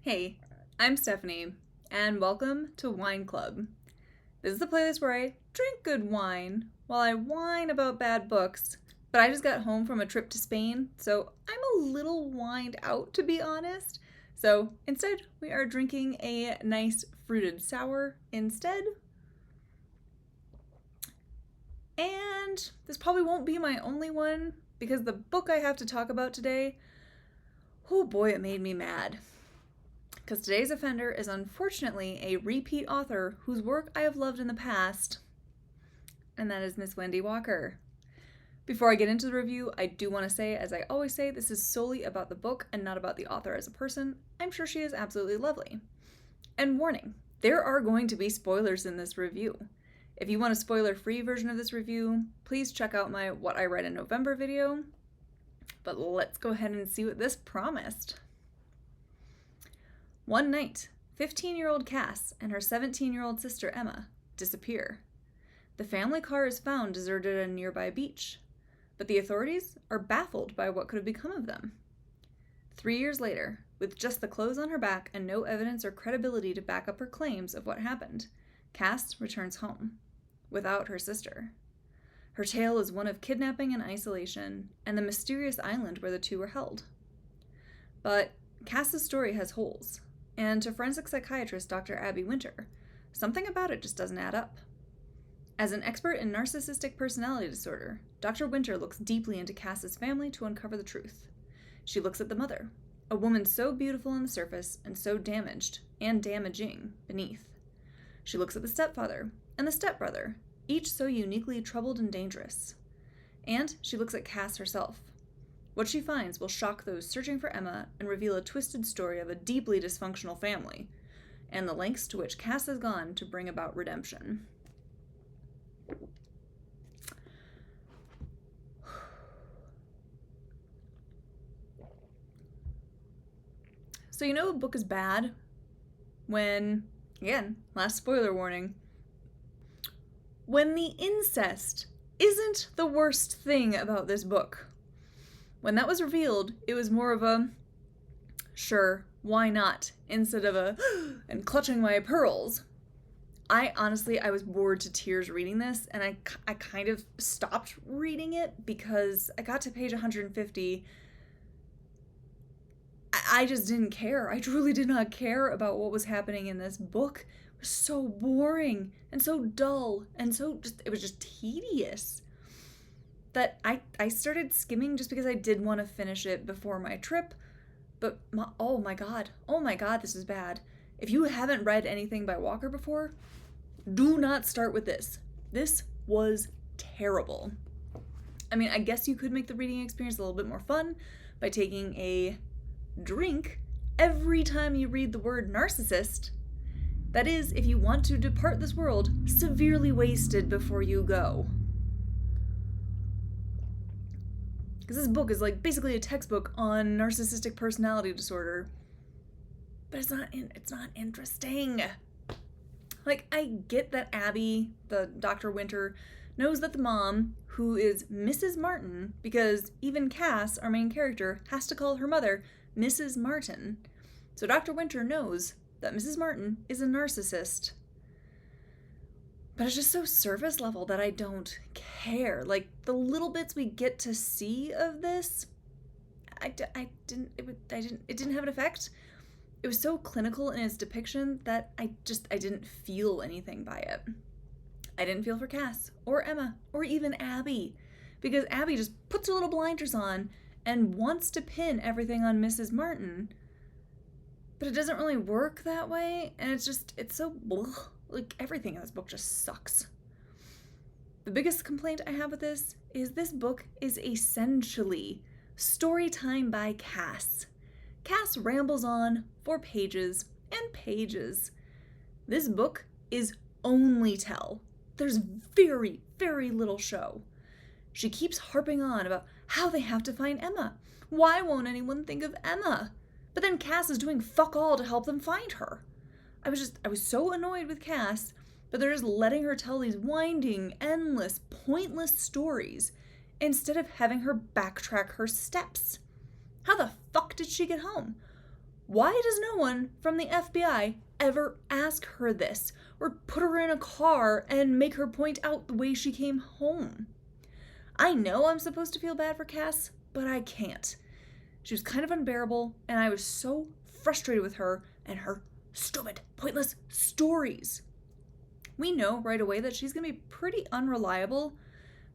Hey, I'm Stephanie, and welcome to Wine Club. This is the playlist where I drink good wine while I whine about bad books, but I just got home from a trip to Spain, so I'm a little wined out, to be honest. So instead, we are drinking a nice fruited sour instead. And this probably won't be my only one, because the book I have to talk about today, oh boy, it made me mad. Because today's offender is unfortunately a repeat author whose work I have loved in the past, and that is Miss Wendy Walker. Before I get into the review, I do want to say, as I always say, this is solely about the book and not about the author as a person. I'm sure she is absolutely lovely. And warning, there are going to be spoilers in this review. If you want a spoiler-free version of this review, please check out my What I Read in November video. But let's go ahead and see what this promised. One night, 15-year-old Cass and her 17-year-old sister Emma disappear. The family car is found deserted at a nearby beach, but the authorities are baffled by what could have become of them. 3 years later, with just the clothes on her back and no evidence or credibility to back up her claims of what happened, Cass returns home, without her sister. Her tale is one of kidnapping and isolation, and the mysterious island where the two were held. But Cass's story has holes. And to forensic psychiatrist Dr. Abby Winter, something about it just doesn't add up. As an expert in narcissistic personality disorder, Dr. Winter looks deeply into Cass's family to uncover the truth. She looks at the mother, a woman so beautiful on the surface and so damaged and damaging beneath. She looks at the stepfather and the stepbrother, each so uniquely troubled and dangerous. And she looks at Cass herself. What she finds will shock those searching for Emma and reveal a twisted story of a deeply dysfunctional family, and the lengths to which Cass has gone to bring about redemption. So you know a book is bad when, again, last spoiler warning, when the incest isn't the worst thing about this book. When that was revealed, it was more of a, sure, why not, instead of a, and clutching my pearls. I was bored to tears reading this, and I kind of stopped reading it because I got to page 150. I just didn't care. I truly did not care about what was happening in this book. It was so boring and so dull and it was just tedious. That I started skimming just because I did want to finish it before my trip, but oh my god, this is bad. If you haven't read anything by Walker before, do not start with this. This was terrible. I mean, I guess you could make the reading experience a little bit more fun by taking a drink every time you read the word narcissist. That is, if you want to depart this world severely wasted before you go. Because this book is like basically a textbook on narcissistic personality disorder. But it's not interesting. Like, I get that Abby, the Dr. Winter, knows that the mom, who is Mrs. Martin, because even Cass, our main character, has to call her mother Mrs. Martin. So Dr. Winter knows that Mrs. Martin is a narcissist. But it's just so surface level that I don't care. Like, the little bits we get to see of this, it didn't have an effect. It was so clinical in its depiction that I didn't feel anything by it. I didn't feel for Cass, or Emma, or even Abby. Because Abby just puts her little blinders on and wants to pin everything on Mrs. Martin. But it doesn't really work that way, and it's so blah. Like, everything in this book just sucks. The biggest complaint I have with this book is essentially story time by Cass. Cass rambles on for pages and pages. This book is only tell. There's very, very little show. She keeps harping on about how they have to find Emma. Why won't anyone think of Emma? But then Cass is doing fuck all to help them find her. I was so annoyed with Cass, but they're just letting her tell these winding, endless, pointless stories instead of having her backtrack her steps. How the fuck did she get home? Why does no one from the FBI ever ask her this, or put her in a car and make her point out the way she came home? I know I'm supposed to feel bad for Cass, but I can't. She was kind of unbearable, and I was so frustrated with her and her stupid, pointless stories. We know right away that she's going to be pretty unreliable,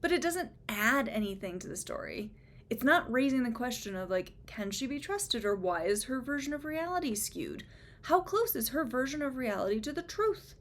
but it doesn't add anything to the story. It's not raising the question of, like, can she be trusted, or why is her version of reality skewed? How close is her version of reality to the truth?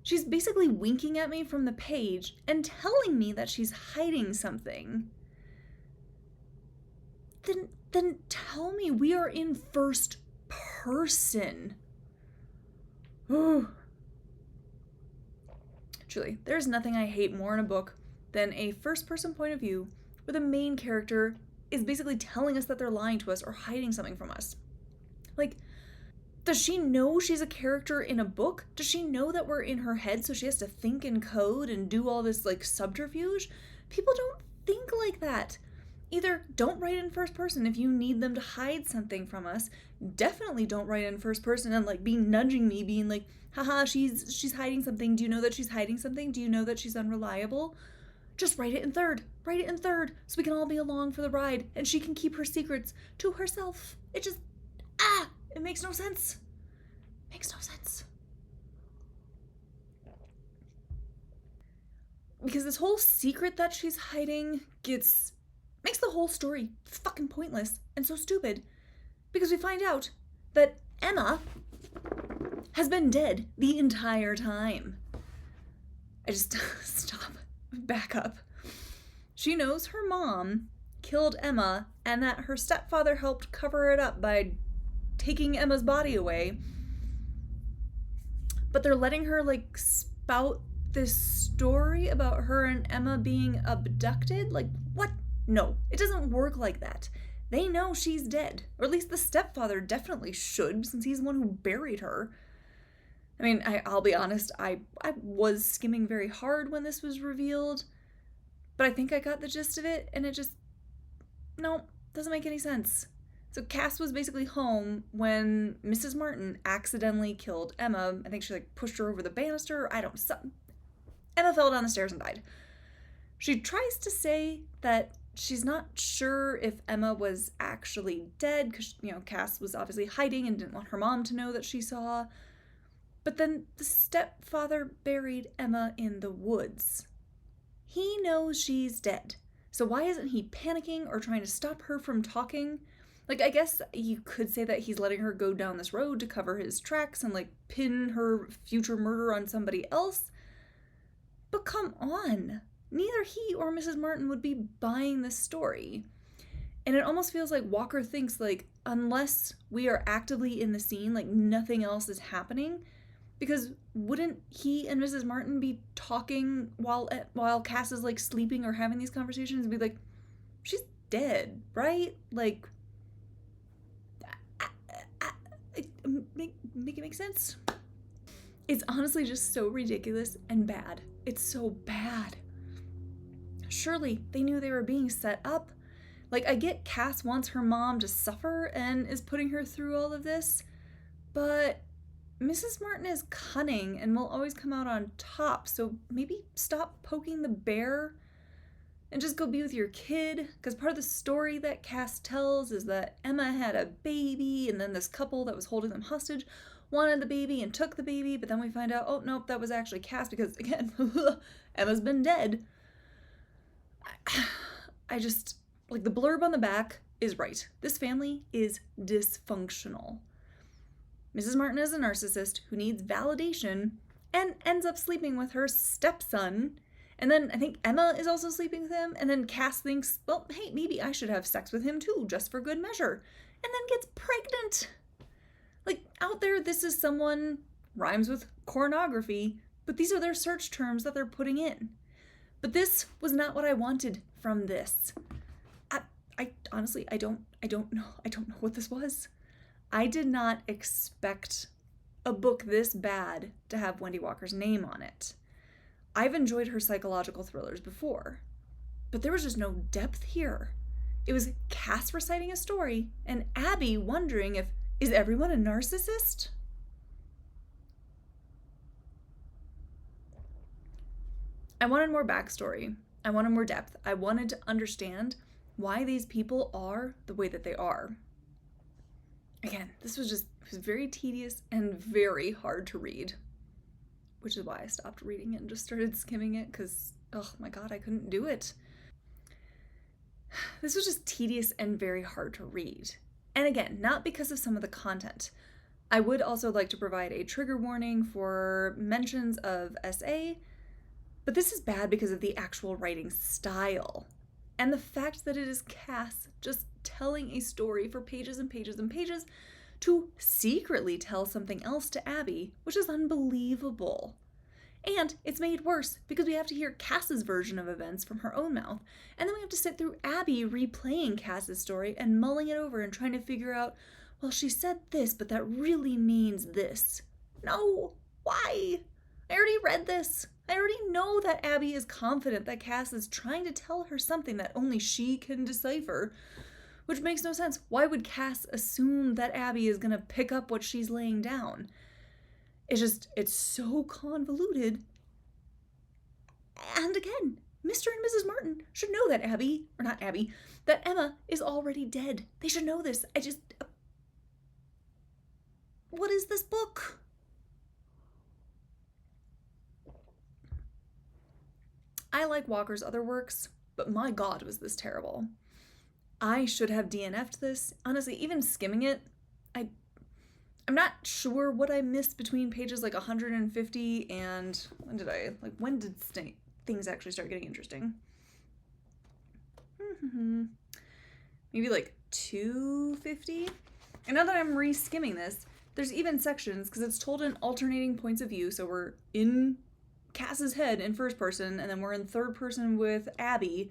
She's basically winking at me from the page and telling me that she's hiding something. Then tell me we are in first person. Ooh. Truly, there's nothing I hate more in a book than a first-person point of view where the main character is basically telling us that they're lying to us or hiding something from us. Like, does she know she's a character in a book? Does she know that we're in her head, so she has to think in code and do all this, like, subterfuge? People don't think like that. Either don't write in first person if you need them to hide something from us. Definitely don't write in first person and, like, be nudging me, being like, haha, she's hiding something. Do you know that she's hiding something? Do you know that she's unreliable? Just write it in third. Write it in third so we can all be along for the ride and she can keep her secrets to herself. It just, it makes no sense. Makes no sense. Because this whole secret that she's hiding makes the whole story fucking pointless and so stupid. Because we find out that Emma has been dead the entire time. I just, stop. Back up. She knows her mom killed Emma and that her stepfather helped cover it up by taking Emma's body away. But they're letting her, like, spout this story about her and Emma being abducted? Like, what? No, it doesn't work like that. They know she's dead. Or at least the stepfather definitely should, since he's the one who buried her. I mean, I'll be honest, I was skimming very hard when this was revealed, but I think I got the gist of it, and it just, no, doesn't make any sense. So Cass was basically home when Mrs. Martin accidentally killed Emma. I think she, like, pushed her over the banister, Emma fell down the stairs and died. She tries to say that she's not sure if Emma was actually dead, because, you know, Cass was obviously hiding and didn't want her mom to know that she saw. But then the stepfather buried Emma in the woods. He knows she's dead. So why isn't he panicking or trying to stop her from talking? Like, I guess you could say that he's letting her go down this road to cover his tracks and, like, pin her future murder on somebody else. But come on. Neither he or Mrs. Martin would be buying this story. And it almost feels like Walker thinks, like, unless we are actively in the scene, like, nothing else is happening. Because wouldn't he and Mrs. Martin be talking while Cass is, like, sleeping or having these conversations and be like, she's dead, right? Like, make it make sense? It's honestly just so ridiculous and bad. It's so bad. Surely they knew they were being set up. Like, I get Cass wants her mom to suffer and is putting her through all of this, but Mrs. Martin is cunning and will always come out on top, so maybe stop poking the bear and just go be with your kid. Because part of the story that Cass tells is that Emma had a baby, and then this couple that was holding them hostage wanted the baby and took the baby, but then we find out, oh, nope, that was actually Cass because, again, Emma's been dead. I just, like, the blurb on the back is right. This family is dysfunctional. Mrs. Martin is a narcissist who needs validation and ends up sleeping with her stepson. And then I think Emma is also sleeping with him. And then Cass thinks, well, hey, maybe I should have sex with him too, just for good measure. And then gets pregnant. Like, out there, this is someone, rhymes with pornography, but these are their search terms that they're putting in. But this was not what I wanted from this. I honestly, I don't know what this was. I did not expect a book this bad to have Wendy Walker's name on it. I've enjoyed her psychological thrillers before, but there was just no depth here. It was Cass reciting a story and Abby wondering if Is everyone a narcissist? I wanted more backstory. I wanted more depth. I wanted to understand why these people are the way that they are. Again, this was very tedious and very hard to read, which is why I stopped reading it and just started skimming it because, oh my god, I couldn't do it. This was just tedious and very hard to read. And again, not because of some of the content. I would also like to provide a trigger warning for mentions of SA, but this is bad because of the actual writing style. And the fact that it is Cass just telling a story for pages and pages and pages to secretly tell something else to Abby, which is unbelievable. And it's made worse because we have to hear Cass's version of events from her own mouth, and then we have to sit through Abby replaying Cass's story and mulling it over and trying to figure out, well, she said this, but that really means this. No, why? I already read this. I already know that Abby is confident that Cass is trying to tell her something that only she can decipher, which makes no sense. Why would Cass assume that Abby is going to pick up what she's laying down? It's so convoluted. And again, Mr. and Mrs. Martin should know that that Emma is already dead. They should know this. What is this book? I like Walker's other works, but my god, was this terrible. I should have DNF'd this. Honestly, even skimming it, I'm not sure what I missed between pages 150 and when did things actually start getting interesting? Maybe 250? And now that I'm re-skimming this, there's even sections, because it's told in alternating points of view, so we're in Cass's head in first person, and then we're in third person with Abby.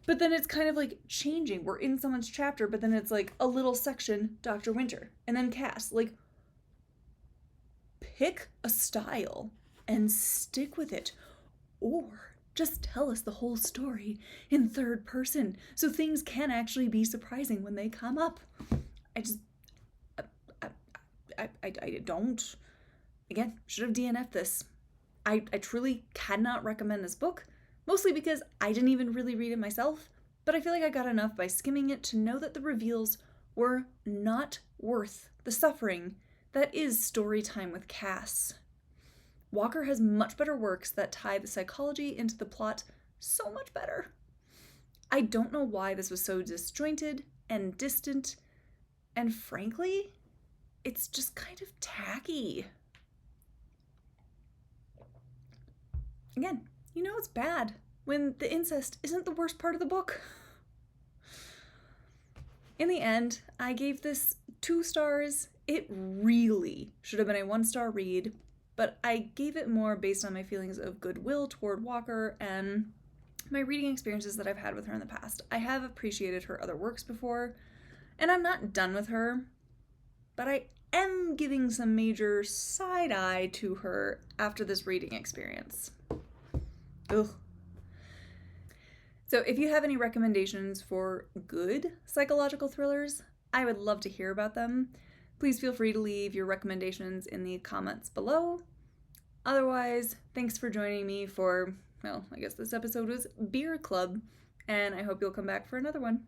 But then it's kind of changing. We're in someone's chapter, but then it's a little section, Dr. Winter, and then Cass. Pick a style and stick with it. Or just tell us the whole story in third person so things can actually be surprising when they come up. I don't. Again, should have DNF'd this. I truly cannot recommend this book, mostly because I didn't even really read it myself, but I feel like I got enough by skimming it to know that the reveals were not worth the suffering that is story time with Cass. Walker has much better works that tie the psychology into the plot so much better. I don't know why this was so disjointed and distant, and frankly, it's just kind of tacky. Again, you know it's bad when the incest isn't the worst part of the book. In the end, I gave this 2 stars. It really should have been a 1-star read, but I gave it more based on my feelings of goodwill toward Walker and my reading experiences that I've had with her in the past. I have appreciated her other works before, and I'm not done with her, but I am giving some major side-eye to her after this reading experience. Ugh. So if you have any recommendations for good psychological thrillers, I would love to hear about them. Please feel free to leave your recommendations in the comments below. Otherwise, thanks for joining me for, well, I guess this episode was Beer Club, and I hope you'll come back for another one.